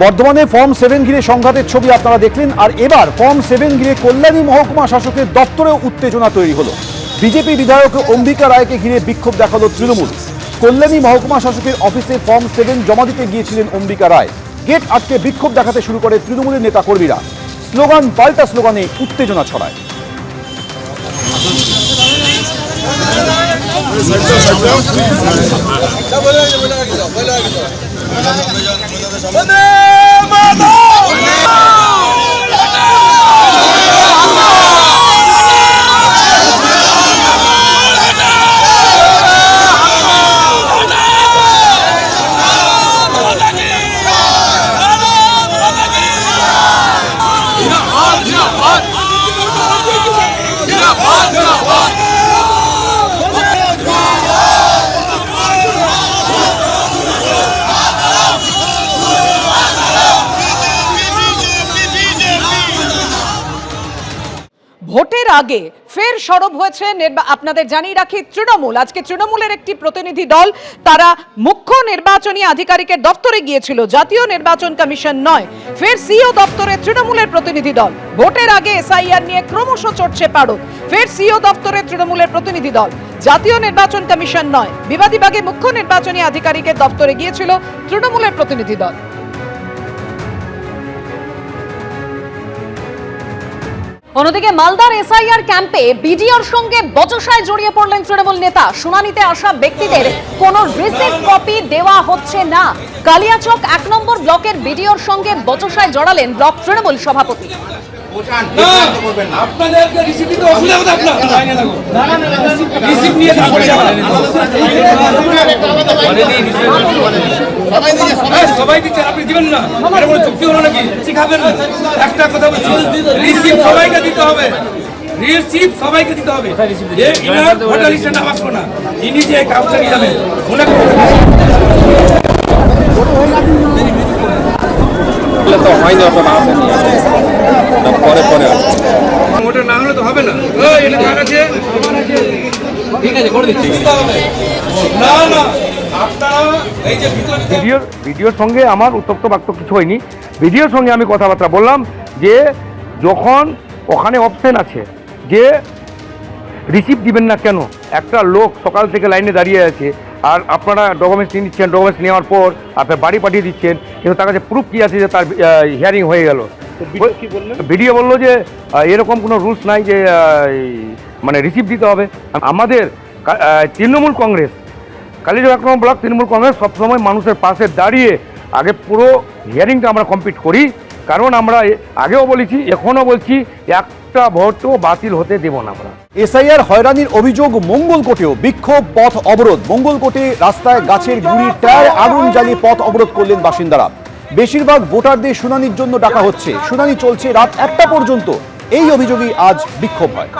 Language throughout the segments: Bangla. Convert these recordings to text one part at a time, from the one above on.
বর্ধমানে ফর্ম 7 ঘিরে সংঘাতের ছবি আপনারা দেখলেন। আর এবার ফর্ম 7 ঘিরে কল্যাণী মহকুমা শাসকের দপ্তরে উত্তেজনা তৈরি হলো। বিজেপি বিধায়ক অম্বিকা রায়কে ঘিরে বিক্ষোভ দেখালো তৃণমূল। কল্যাণী মহকুমা শাসকের অফিসে ফর্ম 7 জমা দিতে গিয়েছিলেন অম্বিকা রায়। গেট আটকে বিক্ষোভ দেখাতে শুরু করে তৃণমূলের নেতাকর্মীরা। স্লোগান পাল্টা স্লোগানে উত্তেজনা ছড়ায়। ভোটের আগে ফের সরব হয়েছে আপনাদের জানিয়ে রাখি তৃণমূল। আজকে তৃণমূলের একটি প্রতিনিধি দল তারা মুখ্য নির্বাচনী আধিকারিকের দপ্তরে গিয়েছিল, জাতীয় নির্বাচন কমিশন নয়। ফের সিও দপ্তরে তৃণমূলের প্রতিনিধি দল। ভোটের আগে এসআইআর নিয়ে ক্রমশ চড়ছে পারদ। ফের সিও দপ্তরে তৃণমূলের প্রতিনিধি দল, জাতীয় নির্বাচন কমিশন নয়। বিবাদীবাগে মুখ্য নির্বাচনী আধিকারিকের দপ্তরে গিয়েছিল তৃণমূলের প্রতিনিধি দল। অন্যদিকে মালদার এসআইআর ক্যাম্পে বিডিওর সঙ্গে বচসায় জড়িয়ে পড়লেন তৃণমূল নেতা। শুনানিতে আসা ব্যক্তিদের কোনো রিসিপ্ট কপি দেওয়া হচ্ছে না। কালিয়াচক 1 নম্বর ব্লকের বিডিওর সঙ্গে বচসায় জড়ালেন ব্লক তৃণমূল সভাপতি। আপনাদেরকে রিসিপ্ট দিতে অসুবিধা হবে আপনার রিসিপ্ট নিয়ে সবাই দিচ্ছে, আপনি দিবেন না? এটা কোনো চুক্তি হলো নাকি? শিখাবেন না? একটা কথা বলছি, রিসিপ্ট সবাইকে দিতে হবে। রিসিপ্ট সবাইকে দিতে হবে। ইনার ভোটার লিস্টে নাম আসবো না, ইনি যে কাজটা নিয়ে যাবেন তো হয়নি, অত না পরে পরে ওটা না হলে তো হবে না। এটা কার আছে? ঠিক আছে, করে দিচ্ছি। না না, আপনারা এই যে ভিডিওর সঙ্গে আমার উত্তপ্ত বাক্য কিছু হয়নি। ভিডিওর সঙ্গে আমি কথাবার্তা বললাম যে যখন ওখানে অপশন আছে যে রিসিপ্ট দিবেন না কেন, একটা লোক সকাল থেকে লাইনে দাঁড়িয়ে আছে আর আপনারা ডকুমেন্টস নিয়ে নিচ্ছেন, ডকুমেন্টস নেওয়ার পর আপনার বাড়ি পাঠিয়ে দিচ্ছেন, কিন্তু তার কাছে প্রুফ কী আছে যে তার হিয়ারিং হয়ে গেল। ভিডিও বললো যে এরকম কোনো রুলস নাই যে মানে রিসিপ্ট দিতে হবে। আমাদের তৃণমূল কংগ্রেস, কালিয়াচক 1 নম্বর ব্লক তৃণমূল কংগ্রেস সবসময় মানুষের পাশে দাঁড়িয়ে আগে পুরো হিয়ারিংটা আমরা কমপ্লিট করি। কারণ আমরা আগেও বলেছি, এখনও বলছি, একটা ভোটও বাতিল হতে দেব না আমরা। এসআইআর হয়রানির অভিযোগ মঙ্গলকোটেও। বিক্ষোভ, পথ অবরোধ। মঙ্গলকোটে রাস্তায় গাছের গুঁড়ির টায়ার আগুন জ্বালিয়ে পথ অবরোধ করলেন বাসিন্দারা। বেশিরভাগ ভোটারদের শুনানির জন্য ডাকা হচ্ছে। শুনানি চলছে রাত 1টা পর্যন্ত। এই অভিযোগই আজ বিক্ষোভ হয়।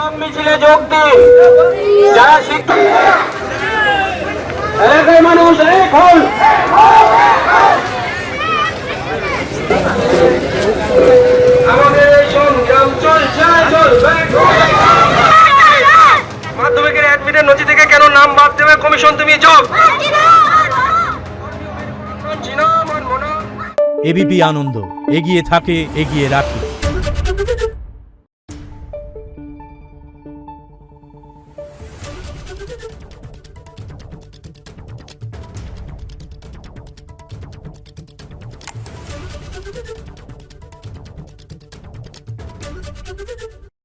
মাধ্যমিকের অ্যাডমিটের নথি থেকে কেন নাম বাদ দেবে কমিশন? তুমি যোগ এবিপি আনন্দ, এগিয়ে থাকে, এগিয়ে রাখে।